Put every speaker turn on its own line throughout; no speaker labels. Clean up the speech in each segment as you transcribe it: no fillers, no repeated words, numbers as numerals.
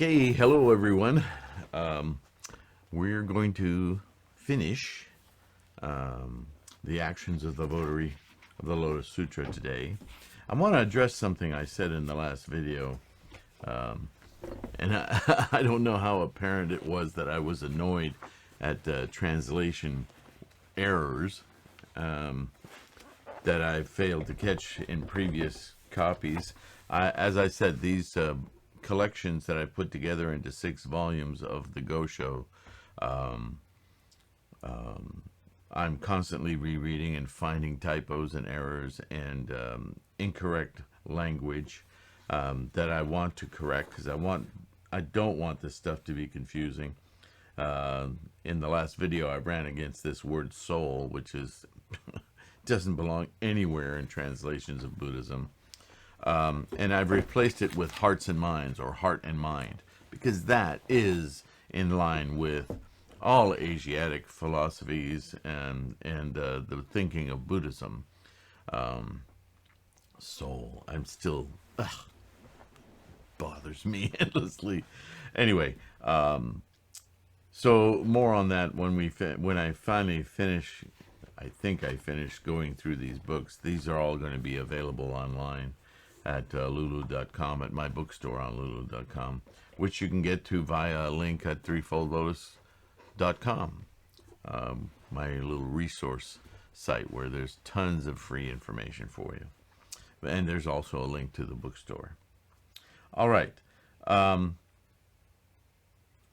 Okay, hello everyone. We're going to finish the actions of the Votary of the Lotus Sutra today. I want to address something I said in the last video, and I don't know how apparent it was that I was annoyed at translation errors that I failed to catch in previous copies. As I said, these collections that I put together into 6 volumes of the Gosho, I'm constantly rereading and finding typos and errors and incorrect language that I want to correct, because I don't want this stuff to be confusing. In the last video, I ran against this word soul, which is doesn't belong anywhere in translations of Buddhism. And I've replaced it with hearts and minds, or heart and mind, because that is in line with all Asiatic philosophies and the thinking of Buddhism. Soul, I'm still, bothers me endlessly. Anyway, so more on that when I finally finish. I think I finished going through these books. These are all going to be available online at lulu.com, at my bookstore on lulu.com, which you can get to via a link at threefoldlotus.com, my little resource site where there's tons of free information for you. And there's also a link to the bookstore. All right.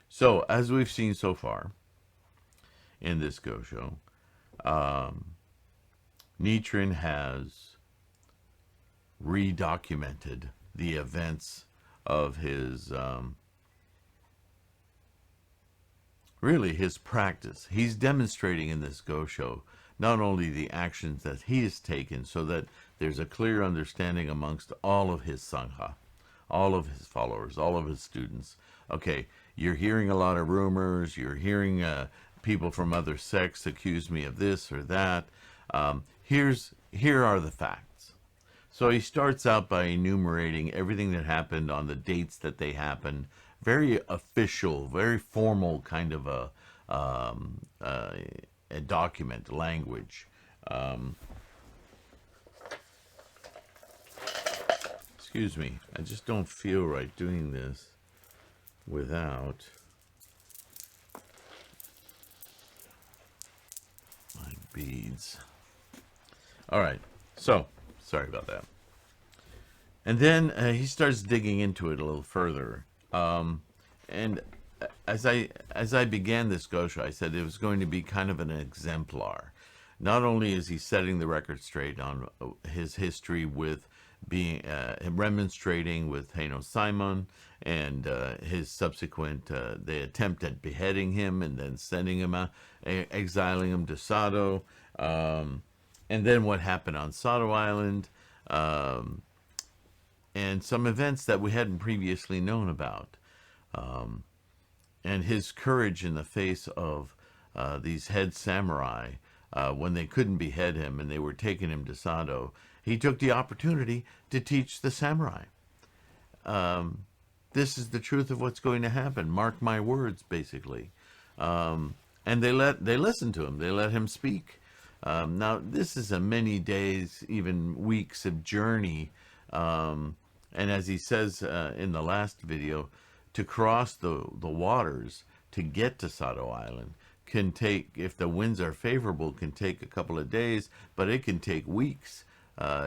So, as we've seen so far in this Gosho, Nichiren has redocumented the events of his really his practice. He's demonstrating in this Gosho not only the actions that he has taken, so that there's a clear understanding amongst all of his Sangha, all of his followers, all of his students. Okay, you're hearing a lot of rumors, you're hearing people from other sects accuse me of this or that. Here are the facts. So he starts out by enumerating everything that happened on the dates that they happened. Very official, very formal kind of a document, language. Excuse me, I just don't feel right doing this without my beads. All right, so sorry about that. And then he starts digging into it a little further. And as I began this Gosho, I said it was going to be kind of an exemplar. Not only is he setting the record straight on his history with being remonstrating with Heino Simon and his subsequent the attempt at beheading him and then sending him out, exiling him to Sado, and then what happened on Sado Island, and some events that we hadn't previously known about, and his courage in the face of these head samurai when they couldn't behead him and they were taking him to Sado. He took the opportunity to teach the samurai. This is the truth of what's going to happen. Mark my words, basically. And they listened to him. They let him speak. Now, this is a many days, even weeks of journey. And as he says in the last video, to cross the waters to get to Sado Island can take, if the winds are favorable, can take a couple of days, but it can take weeks.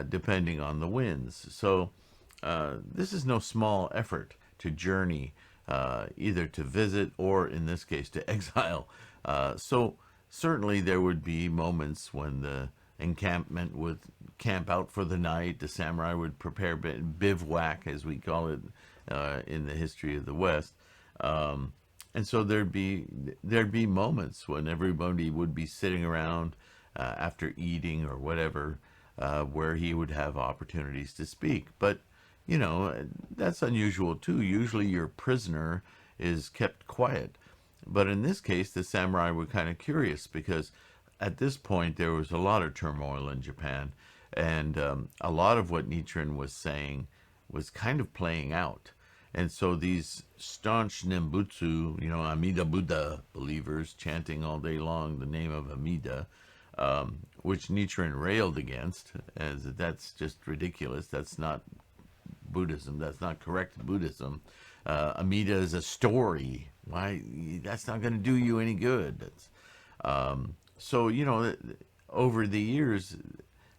Depending on the winds. So this is no small effort to journey, either to visit or, in this case, to exile. So certainly there would be moments when the encampment would camp out for the night. The samurai would prepare bivouac, as we call it in the history of the West. And so there'd be moments when everybody would be sitting around after eating or whatever, where he would have opportunities to speak. But, you know, that's unusual too. Usually your prisoner is kept quiet. But in this case, the samurai were kind of curious, because at this point there was a lot of turmoil in Japan, and a lot of what Nichiren was saying was kind of playing out. And so these staunch Nembutsu, Amida Buddha believers chanting all day long the name of Amida, which Nichiren railed against, as that's just ridiculous. That's not Buddhism. That's not correct Buddhism. Amida is a story. Why? That's not going to do you any good. So, over the years,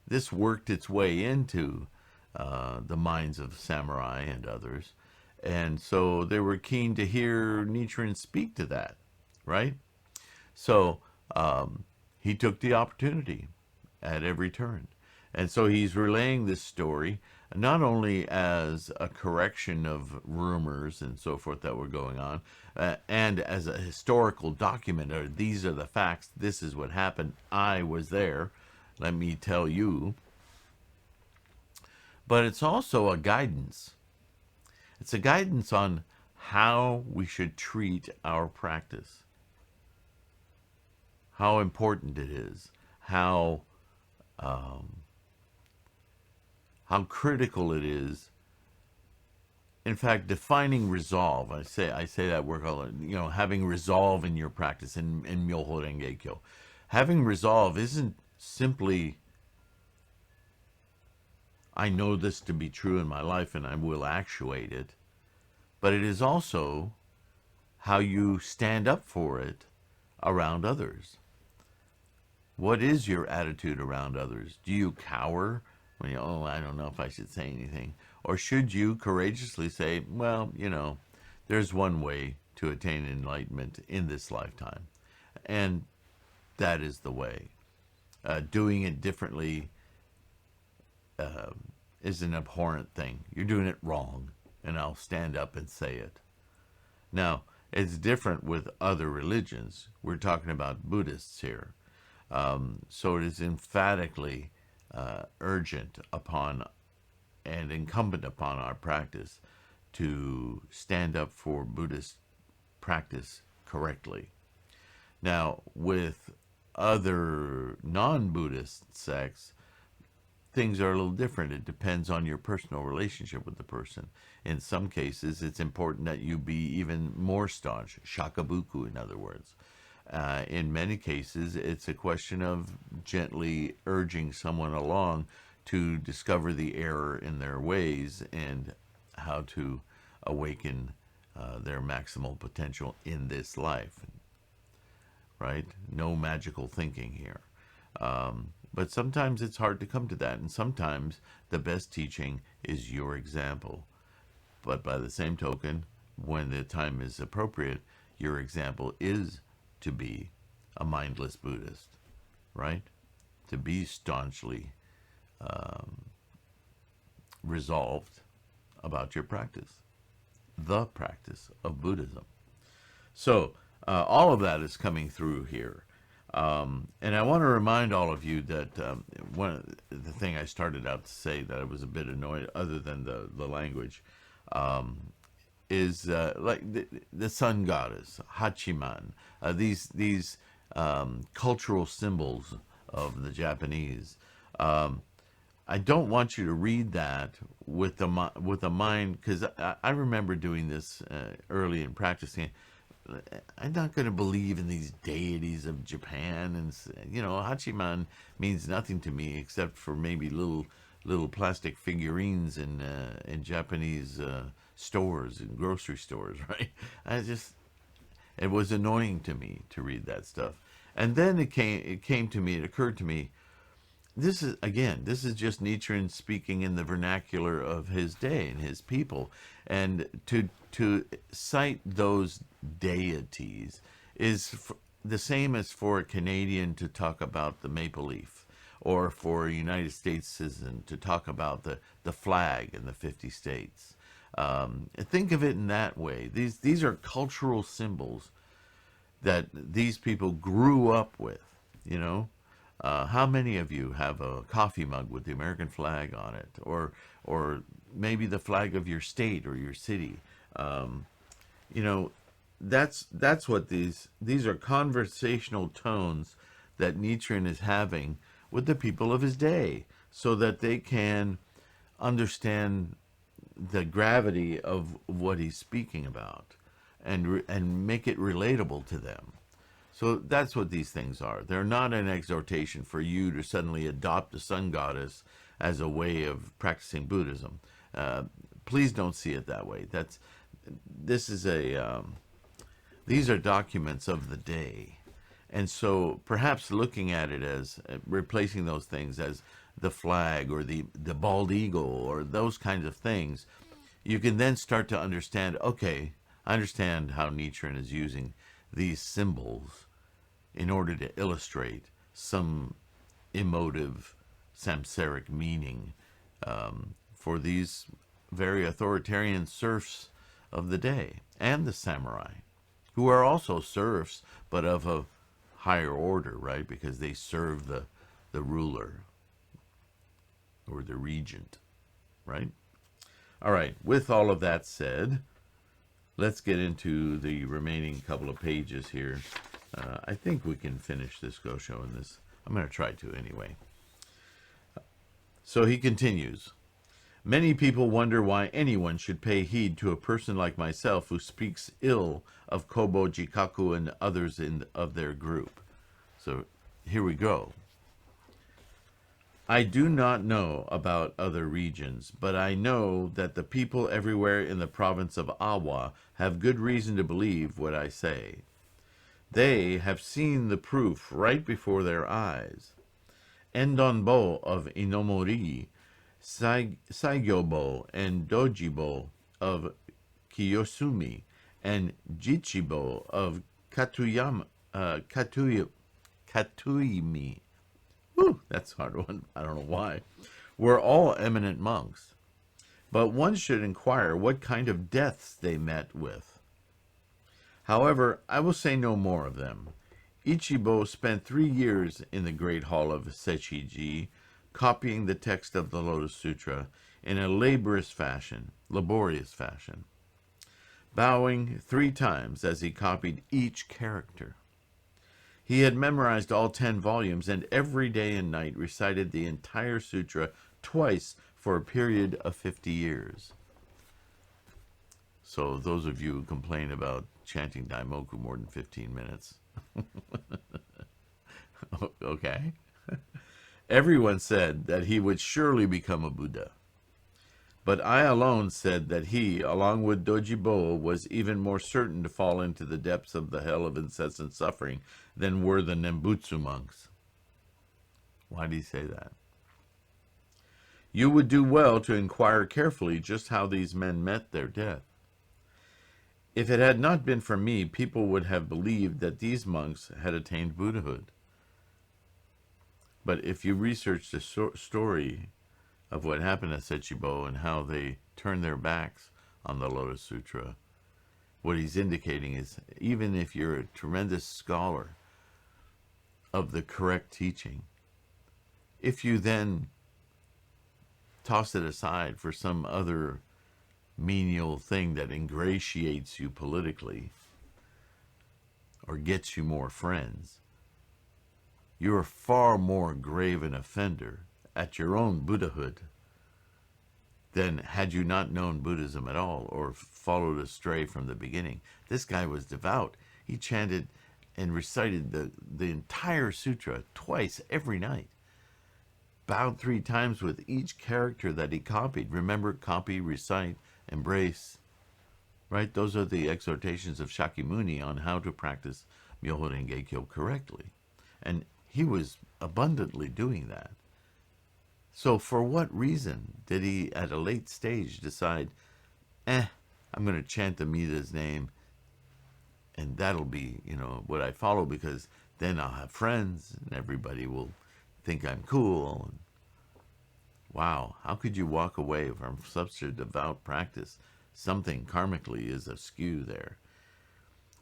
this worked its way into the minds of samurai and others. And so they were keen to hear Nichiren speak to that, right? So he took the opportunity at every turn. And so he's relaying this story not only as a correction of rumors and so forth that were going on, and as a historical document, or these are the facts, this is what happened, I was there, let me tell you. But it's also a guidance. It's a guidance on how we should treat our practice, how important it is, how critical it is. In fact, defining resolve. I say that word, having resolve in your practice in MyoHoRenGeKyo. Having resolve isn't simply, I know this to be true in my life and I will actuate it, but it is also how you stand up for it around others. What is your attitude around others? Do you cower when I don't know if I should say anything? Or should you courageously say, well, there's one way to attain enlightenment in this lifetime, and that is the way. Doing it differently is an abhorrent thing. You're doing it wrong, and I'll stand up and say it. Now, it's different with other religions. We're talking about Buddhists here. So it is emphatically urgent upon and incumbent upon our practice to stand up for Buddhist practice correctly. Now, with other non-Buddhist sects, things are a little different. It depends on your personal relationship with the person. In some cases, it's important that you be even more staunch, shakabuku in other words. In many cases, it's a question of gently urging someone along to discover the error in their ways and how to awaken their maximal potential in this life. Right? No magical thinking here. But sometimes it's hard to come to that, and sometimes the best teaching is your example. But by the same token, when the time is appropriate, your example is to be a mindless Buddhist, right? To be staunchly resolved about your practice, the practice of Buddhism. So all of that is coming through here. And I want to remind all of you that the thing I started out to say that I was a bit annoyed, other than the language, is like the sun goddess, Hachiman, these cultural symbols of the Japanese. I don't want you to read that with a mind, because I remember doing this early in practicing. I'm not going to believe in these deities of Japan, and Hachiman means nothing to me except for maybe little plastic figurines in Japanese stores and grocery stores, right? It was annoying to me to read that stuff. And then it occurred to me, this is just Nichiren speaking in the vernacular of his day and his people. And to cite those deities is the same as for a Canadian to talk about the maple leaf, or for a United States citizen to talk about the flag in the 50 states. Think of it in that way. These are cultural symbols that these people grew up with, How many of you have a coffee mug with the American flag on it, or maybe the flag of your state or your city? That's what these are conversational tones that Nichiren is having with the people of his day, so that they can understand the gravity of what he's speaking about, and make it relatable to them. So that's what these things are. They're not an exhortation for you to suddenly adopt the sun goddess as a way of practicing Buddhism. Please don't see it that way. These are documents of the day. And so perhaps looking at it as replacing those things as the flag or the bald eagle or those kinds of things, you can then start to understand, okay, I understand how Nichiren is using these symbols in order to illustrate some emotive samsaric meaning for these very authoritarian serfs of the day, and the samurai, who are also serfs, but of a higher order, right? Because they serve the ruler or the regent, right? All right, with all of that said, let's get into the remaining couple of pages here. I think we can finish this Gosho in this. I'm going to try to anyway. So he continues. Many people wonder why anyone should pay heed to a person like myself who speaks ill of Kobo, Jikaku, and others of their group. So here we go. I do not know about other regions, but I know that the people everywhere in the province of Awa have good reason to believe what I say. They have seen the proof right before their eyes. Endonbo of Inomori, Saigyobo and Dojibo of Kiyosumi, and Jichibo of Katuimi. Whew, that's a hard one. I don't know why. Were all eminent monks. But one should inquire what kind of deaths they met with. However, I will say no more of them. Ichibo spent 3 years in the great hall of Sechiji, copying the text of the Lotus Sutra in a laborious fashion, bowing 3 times as he copied each character. He had memorized all 10 volumes and every day and night recited the entire sutra twice for a period of 50 years. So those of you who complain about chanting Daimoku more than 15 minutes. Okay. Everyone said that he would surely become a Buddha. But I alone said that he, along with Dojibo, was even more certain to fall into the depths of the hell of incessant suffering than were the Nembutsu monks. Why did he say that? You would do well to inquire carefully just how these men met their death. If it had not been for me, people would have believed that these monks had attained Buddhahood. But if you research the story of what happened at Sechibo and how they turned their backs on the Lotus Sutra, what he's indicating is, even if you're a tremendous scholar of the correct teaching, if you then toss it aside for some other menial thing that ingratiates you politically or gets you more friends, you're a far more grave an offender at your own Buddhahood than had you not known Buddhism at all or followed astray from the beginning. This guy was devout. He chanted and recited the entire sutra twice every night, bowed 3 times with each character that he copied. Remember, copy, recite, embrace, right? Those are the exhortations of Shakyamuni on how to practice MyoHoRenGeKyo correctly. And he was abundantly doing that. So for what reason did he, at a late stage, decide, I'm going to chant Amida's name, and that'll be, what I follow, because then I'll have friends, and everybody will think I'm cool. And wow, how could you walk away from such a devout practice? Something karmically is askew there.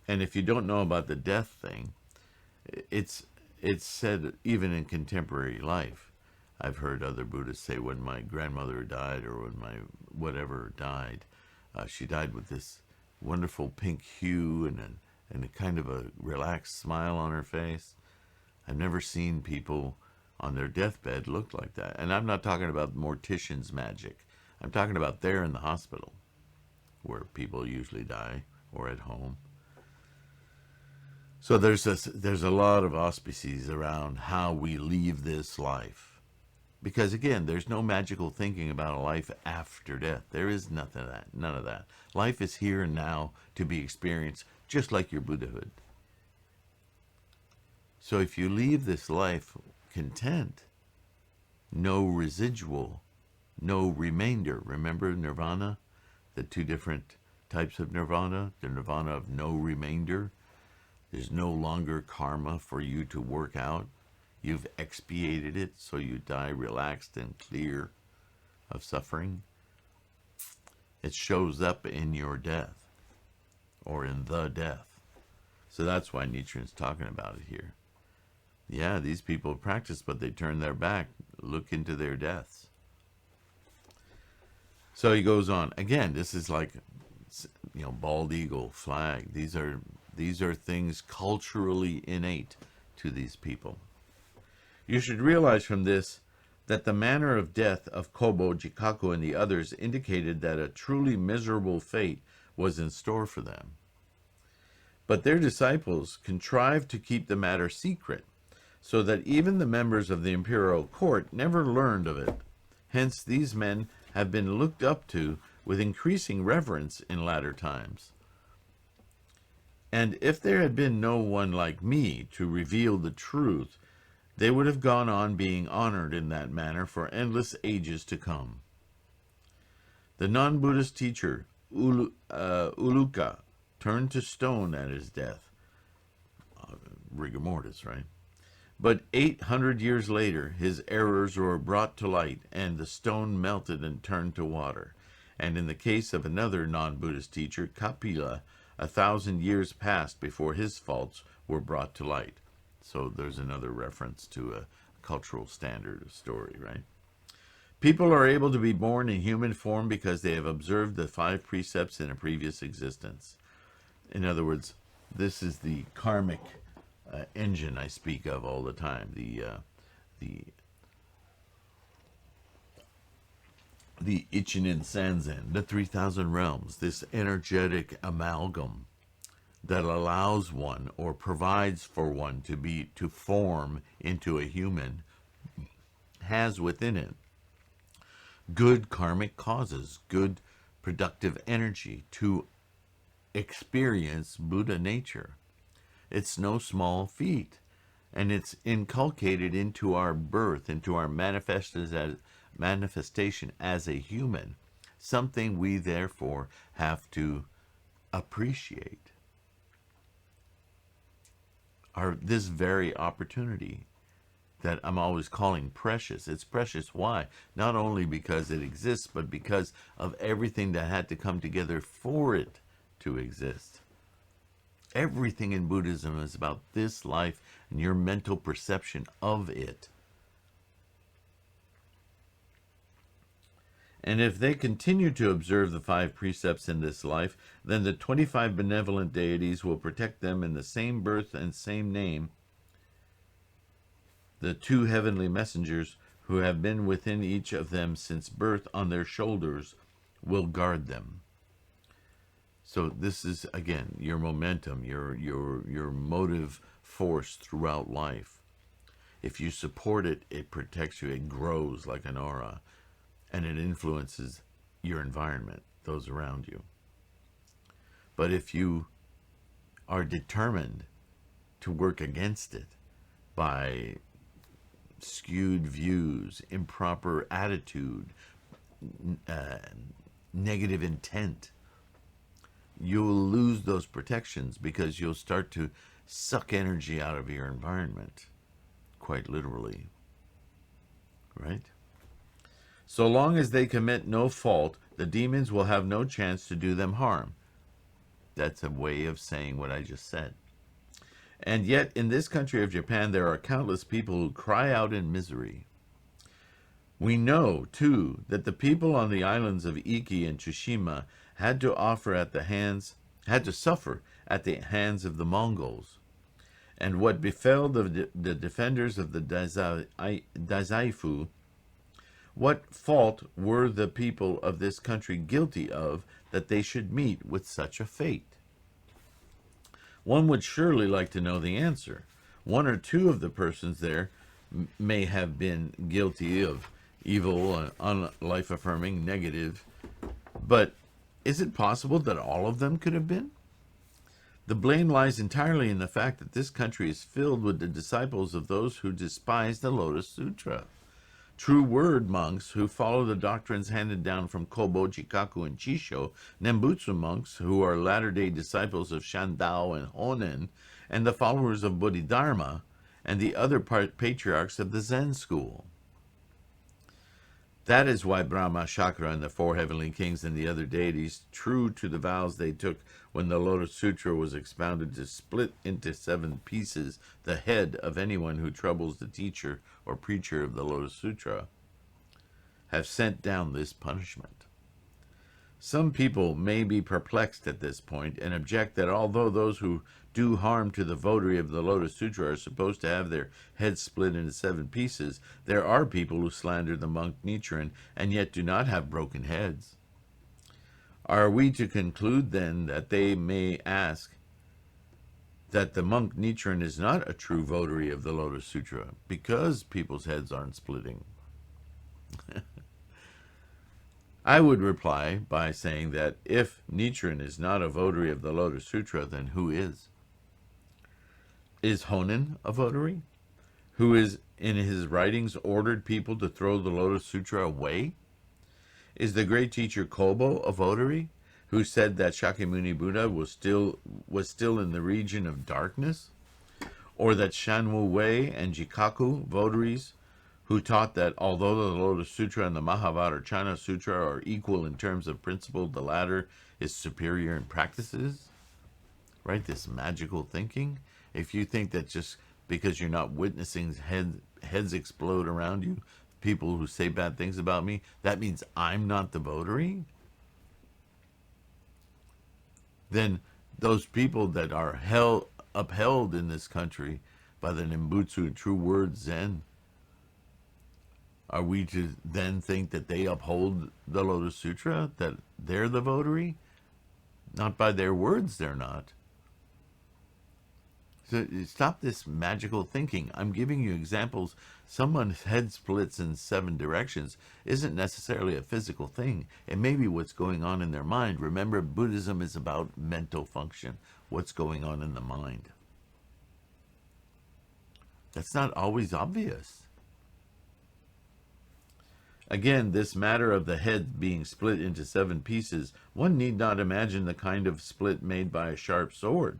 And if you don't know about the death thing, it's said even in contemporary life. I've heard other Buddhists say, when my grandmother died or when my whatever died, she died with this wonderful pink hue and a kind of a relaxed smile on her face. I've never seen people on their deathbed look like that. And I'm not talking about mortician's magic. I'm talking about there in the hospital, where people usually die, or at home. So there's a lot of auspices around how we leave this life. Because again, there's no magical thinking about a life after death. There is nothing of that, none of that. Life is here and now to be experienced, just like your Buddhahood. So if you leave this life content, no residual, no remainder. Remember nirvana? The two different types of nirvana. The nirvana of no remainder. There's no longer karma for you to work out. You've expiated it, so you die relaxed and clear of suffering. It shows up in your death, or in the death. So that's why Nichiren's talking about it here. Yeah, these people practice, but they turn their back. Look into their deaths. So he goes on. Again, this is like, bald eagle, flag. These are things culturally innate to these people. You should realize from this that the manner of death of Kobo, Jikaku, and the others indicated that a truly miserable fate was in store for them. But their disciples contrived to keep the matter secret, so that even the members of the imperial court never learned of it. Hence, these men have been looked up to with increasing reverence in latter times. And if there had been no one like me to reveal the truth, they would have gone on being honored in that manner for endless ages to come. The non-Buddhist teacher, Uluka, turned to stone at his death. Rigor mortis, right? But 800 years later, his errors were brought to light, and the stone melted and turned to water. And in the case of another non-Buddhist teacher, Kapila, 1,000 years passed before his faults were brought to light. So there's another reference to a cultural standard story, right? People are able to be born in human form because they have observed the 5 precepts in a previous existence. In other words, this is the karmic engine I speak of all the time. The Ichinen Sanzen, the 3,000 realms, this energetic amalgam that allows one or provides for one to form into a human, has within it good karmic causes, good productive energy to experience Buddha nature. It's no small feat, and it's inculcated into our birth, into our manifestation as a human, something we therefore have to appreciate. This very opportunity that I'm always calling precious. It's precious. Why? Not only because it exists, but because of everything that had to come together for it to exist. Everything in Buddhism is about this life and your mental perception of it. And if they continue to observe the 5 precepts in this life, then the 25 benevolent deities will protect them in the same birth and same name. The 2 heavenly messengers who have been within each of them since birth on their shoulders will guard them. So this is, again, your momentum, your motive force throughout life. If you support it, it protects you. It grows like an aura. And it influences your environment, those around you. But if you are determined to work against it by skewed views, improper attitude, negative intent, you'll lose those protections because you'll start to suck energy out of your environment, quite literally, right? So long as they commit no fault, the demons will have no chance to do them harm. That's a way of saying what I just said. And yet, in this country of Japan, there are countless people who cry out in misery. We know, too, that the people on the islands of Iki and Tsushima had to suffer at the hands of the Mongols. And what befell the defenders of the Dazaifu What fault were the people of this country guilty of that they should meet with such a fate? One would surely like to know the answer. One or two of the persons there may have been guilty of evil and unlife-affirming, negative, but is it possible that all of them could have been? The blame lies entirely in the fact that this country is filled with the disciples of those who despise the Lotus Sutra. True word monks who follow the doctrines handed down from Kobo, Jikaku, and Chisho, Nembutsu monks who are latter-day disciples of Shandao and Honen, and the followers of Bodhidharma, and the other patriarchs of the Zen school. That is why Brahma, Shakra, and the four heavenly kings and the other deities, true to the vows they took when the Lotus Sutra was expounded, to split into 7 pieces the head of anyone who troubles the teacher or preacher of the Lotus Sutra, have sent down this punishment. Some people may be perplexed at this point and object that although those who do harm to the votary of the Lotus Sutra are supposed to have their heads split into 7 pieces, there are people who slander the monk Nichiren and yet do not have broken heads. Are we to conclude then that they may ask that the monk Nichiren is not a true votary of the Lotus Sutra because people's heads aren't splitting? I would reply by saying that if Nichiren is not a votary of the Lotus Sutra, then who is? Is Honen a votary, who is in his writings ordered people to throw the Lotus Sutra away? Is the great teacher Kobo a votary, who said that Shakyamuni Buddha was still in the region of darkness? Or that Shanwu Wei and Jikaku votaries, who taught that although the Lotus Sutra and the Mahavajrayana Sutra are equal in terms of principle, the latter is superior in practices? Right, this magical thinking. If you think that just because you're not witnessing heads explode around you, people who say bad things about me, that means I'm not the votary? Then those people that are upheld in this country by the Nembutsu and True Word Zen, are we to then think that they uphold the Lotus Sutra, that they're the votary? Not by their words, they're not. So stop this magical thinking. I'm giving you examples. Someone's head splits in 7 directions isn't necessarily a physical thing. It may be what's going on in their mind. Remember, Buddhism is about mental function, what's going on in the mind. That's not always obvious. Again, this matter of the head being split into 7 pieces, one need not imagine the kind of split made by a sharp sword.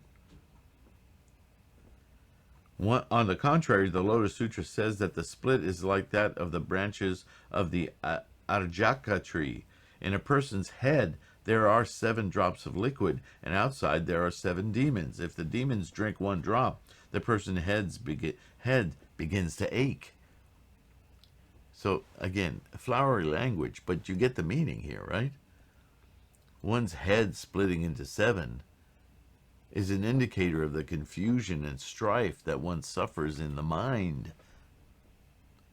On the contrary, the Lotus Sutra says that the split is like that of the branches of the Arjaka tree. In a person's head, there are 7 drops of liquid, and outside there are 7 demons. If the demons drink 1 drop, the person's head begins to ache. So, again, flowery language, but you get the meaning here, right? One's head splitting into 7 is an indicator of the confusion and strife that one suffers in the mind,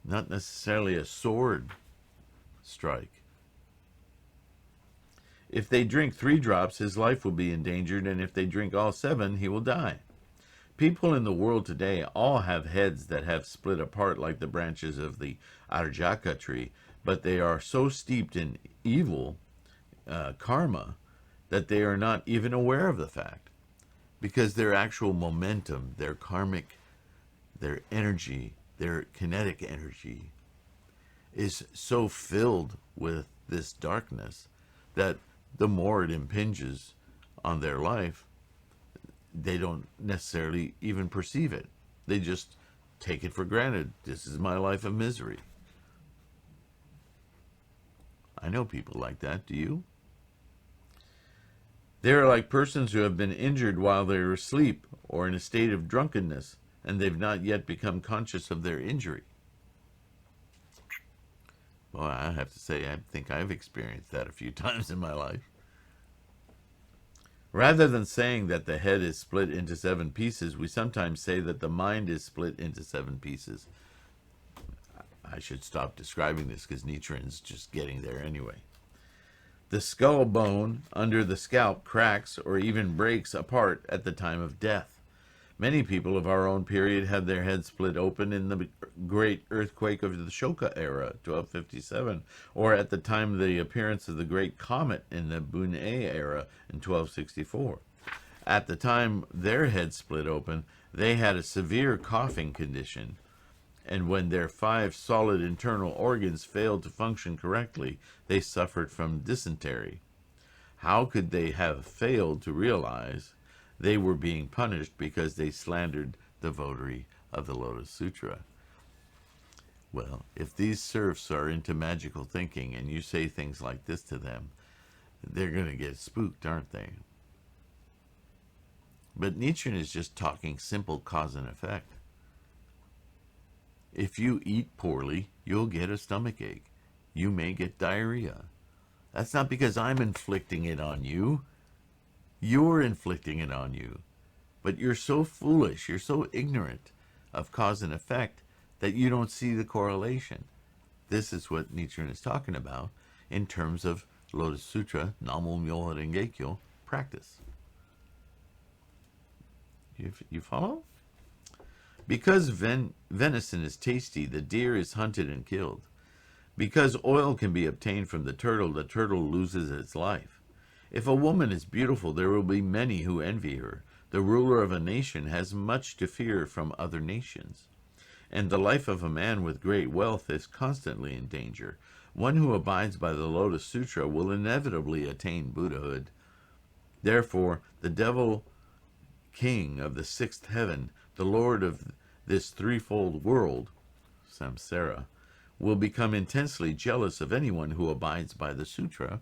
not necessarily a sword strike. If they drink 3 drops, his life will be endangered, and if they drink all 7, he will die. People in the world today all have heads that have split apart like the branches of the Arjaka tree, but they are so steeped in evil, karma, that they are not even aware of the fact. Because their actual momentum, their karmic, their energy, their kinetic energy is so filled with this darkness that the more it impinges on their life, they don't necessarily even perceive it. They just take it for granted. This is my life of misery. I know people like that. Do you? They are like persons who have been injured while they are asleep or in a state of drunkenness, and they've not yet become conscious of their injury. Well, I have to say, I think I've experienced that a few times in my life. Rather than saying that the head is split into 7 pieces, we sometimes say that the mind is split into 7 pieces. I should stop describing this because Nichiren's just getting there anyway. The skull bone under the scalp cracks or even breaks apart at the time of death. Many people of our own period had their heads split open in the great earthquake of the Shoka era, 1257, or at the time of the appearance of the great comet in the Bunei era in 1264. At the time their heads split open, they had a severe coughing condition, and when their 5 solid internal organs failed to function correctly, they suffered from dysentery. How could they have failed to realize they were being punished because they slandered the votary of the Lotus Sutra? Well, if these serfs are into magical thinking and you say things like this to them, they're going to get spooked, aren't they? But Nichiren is just talking simple cause and effect. If you eat poorly, you'll get a stomachache. You may get diarrhea. That's not because I'm inflicting it on you. You're inflicting it on you. But you're so foolish, you're so ignorant of cause and effect that you don't see the correlation. This is what Nichiren is talking about in terms of Lotus Sutra, MyoHoRenGeKyo practice. You follow? Because venison is tasty, the deer is hunted and killed. Because oil can be obtained from the turtle loses its life. If a woman is beautiful, there will be many who envy her. The ruler of a nation has much to fear from other nations. And the life of a man with great wealth is constantly in danger. One who abides by the Lotus Sutra will inevitably attain Buddhahood. Therefore, the devil king of the 6th heaven, the lord of this threefold world, samsara, will become intensely jealous of anyone who abides by the sutra.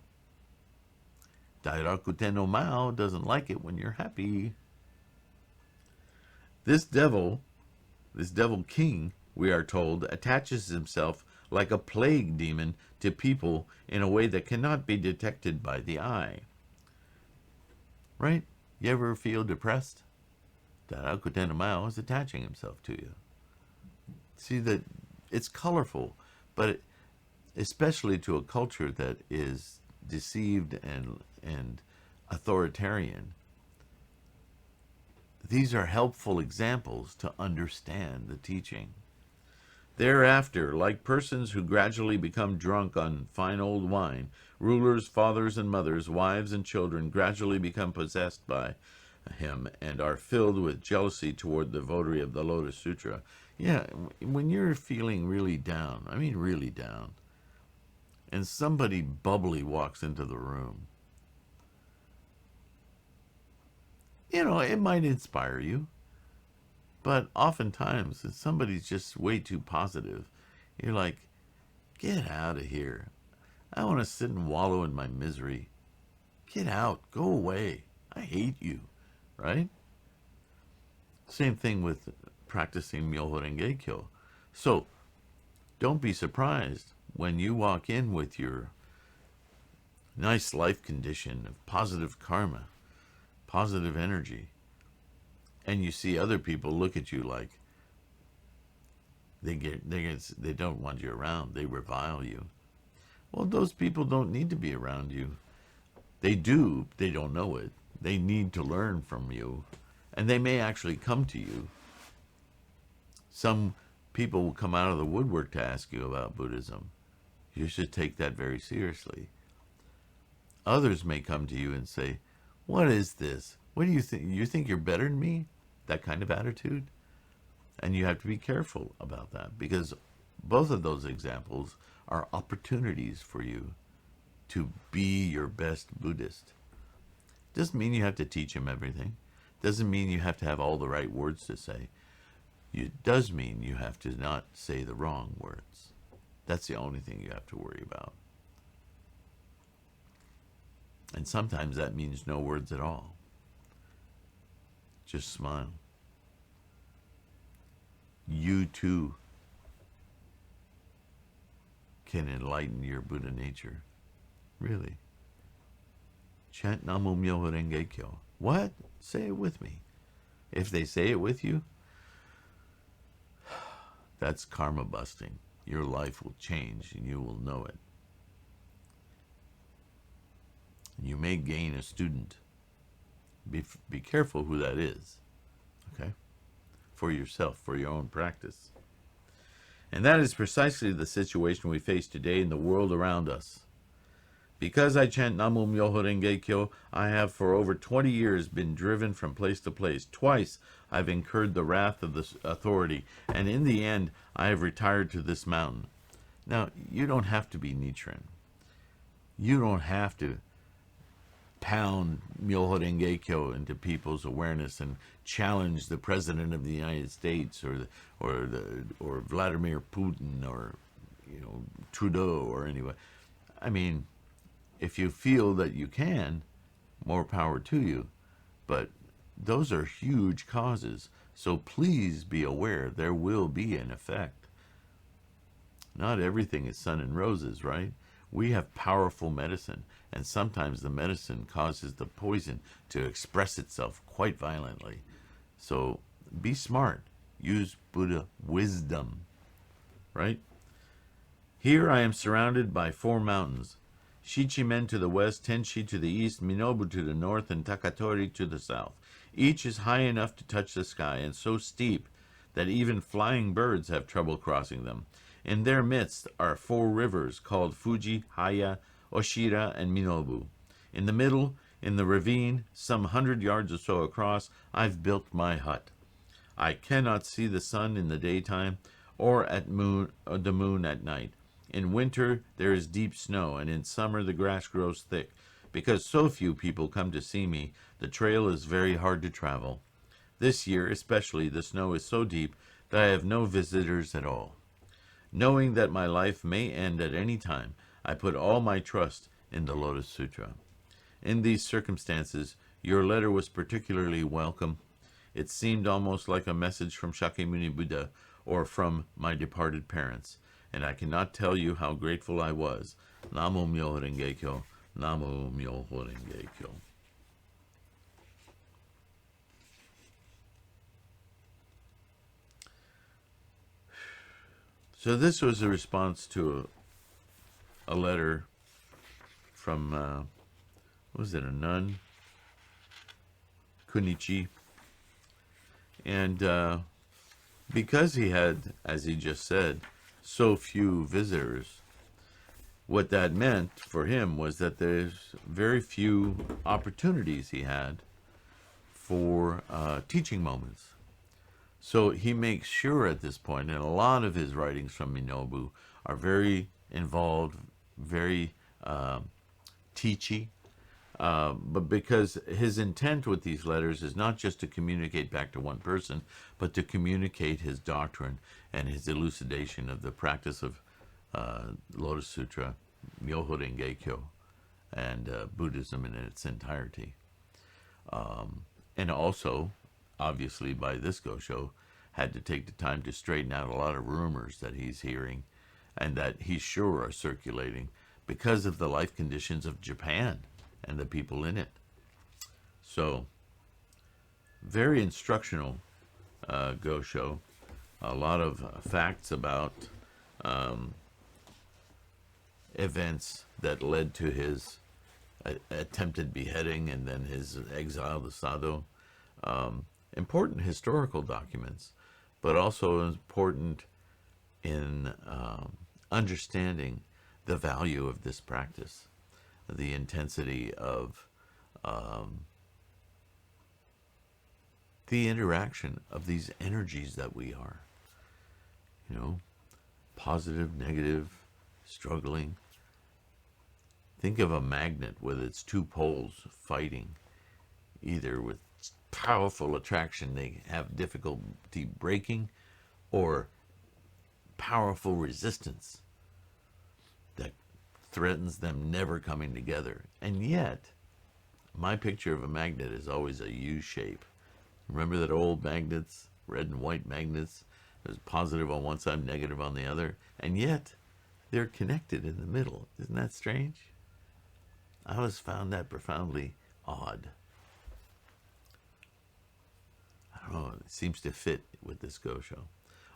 Dairakuten no Mao doesn't like it when you're happy. This devil king, we are told, attaches himself like a plague demon to people in a way that cannot be detected by the eye. Right? You ever feel depressed? Dairakuten no Mao is attaching himself to you. See that it's colorful, but especially to a culture that is deceived and authoritarian. These are helpful examples to understand the teaching. Thereafter, like persons who gradually become drunk on fine old wine, rulers, fathers and mothers, wives and children gradually become possessed by him and are filled with jealousy toward the votary of the Lotus Sutra. Yeah, when you're feeling really down, I mean really down, and somebody bubbly walks into the room, you know, it might inspire you. But oftentimes, if somebody's just way too positive, you're like, get out of here. I want to sit and wallow in my misery. Get out. Go away. I hate you. Right? Same thing with practicing MyoHoRenGeKyo. So, don't be surprised when you walk in with your nice life condition of positive karma, positive energy, and you see other people look at you like they don't want you around. They revile you. Well, those people don't need to be around you. They do. They don't know it. They need to learn from you, and they may actually come to you. Some people will come out of the woodwork to ask you about Buddhism. You should take that very seriously. Others may come to you and say, what is this? What do you think? You think you're better than me? That kind of attitude. And you have to be careful about that, because both of those examples are opportunities for you to be your best Buddhist. Doesn't mean you have to teach him everything. Doesn't mean you have to have all the right words to say. It does mean you have to not say the wrong words. That's the only thing you have to worry about. And sometimes that means no words at all. Just smile. You too can enlighten your Buddha nature. Really. Chant MyoHoRenGeKyo. What? Say it with me. If they say it with you, that's karma busting. your life will change and you will know it. You may gain a student. Be careful who that is, okay? For yourself, for your own practice. And that is precisely the situation we face today in the world around us. Because I chant MyoHoRenGeKyo, I have for over 20 years been driven from place to place. Twice I've incurred the wrath of the authority, and in the end I have retired to this mountain. Now, you don't have to be Nichiren. You don't have to pound MyoHoRenGeKyo into people's awareness and challenge the President of the United States or Vladimir Putin or Trudeau or anybody. I mean, if you feel that you can, more power to you. But those are huge causes. So please be aware there will be an effect. Not everything is sun and roses, right? We have powerful medicine, and sometimes the medicine causes the poison to express itself quite violently. So be smart. Use Buddha wisdom, right? Here I am surrounded by 4 mountains. Shichimen to the west, Tenshi to the east, Minobu to the north, and Takatori to the south. Each is high enough to touch the sky and so steep that even flying birds have trouble crossing them. In their midst are 4 rivers called Fuji, Haya, Oshira, and Minobu. In the middle, in the ravine, some 100 yards or so across, I've built my hut. I cannot see the sun in the daytime or the moon at night. In winter, there is deep snow, and in summer the grass grows thick. Because so few people come to see me, the trail is very hard to travel. This year, especially, the snow is so deep that I have no visitors at all. Knowing that my life may end at any time, I put all my trust in the Lotus Sutra. In these circumstances, your letter was particularly welcome. It seemed almost like a message from Shakyamuni Buddha or from my departed parents, and I cannot tell you how grateful I was. Namo MyoHoRenGeKyo, Namo MyoHoRenGeKyo. So this was a response to a letter from, was it a nun? Kunichi. And because he had, as he just said, so few visitors, what that meant for him was that there's very few opportunities he had for teaching moments. So he makes sure at this point, and a lot of his writings from Minobu are very involved, very teachy, but because his intent with these letters is not just to communicate back to one person, but to communicate his doctrine and his elucidation of the practice of Lotus Sutra, MyoHoRenGeKyo, and Buddhism in its entirety. And also, obviously, by this Gosho, had to take the time to straighten out a lot of rumors that he's hearing and that he's sure are circulating because of the life conditions of Japan and the people in it. So, very instructional Gosho. A lot of facts about events that led to his attempted beheading and then his exile to Sado. Important historical documents, but also important in understanding the value of this practice, the intensity of the interaction of these energies that we are. Positive, negative, struggling. Think of a magnet with its 2 poles fighting, either with powerful attraction they have difficulty breaking, or powerful resistance that threatens them never coming together. And yet, my picture of a magnet is always a U shape. Remember that old magnets, red and white magnets? There's positive on one side, negative on the other, and yet they're connected in the middle. Isn't that strange? I always found that profoundly odd. I don't know, it seems to fit with this Gosho.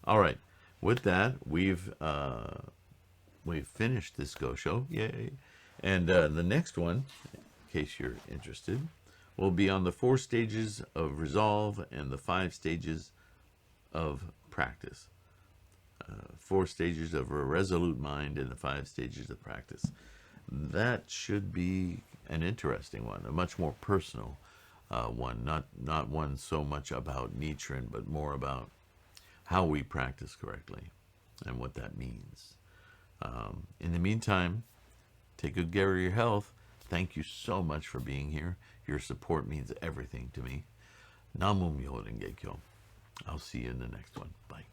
All right, with that, we've finished this Go Show. Yay! And the next one, in case you're interested, will be on the 4 stages of resolve and the 5 stages of practice. 4 stages of a resolute mind and the 5 stages of practice. That should be an interesting one, a much more personal one, not one so much about Nichiren, but more about how we practice correctly and what that means. In the meantime, take good care of your health. Thank you so much for being here. Your support means everything to me. Namu MyoHoRenGeKyo. I'll see you in the next one. Bye.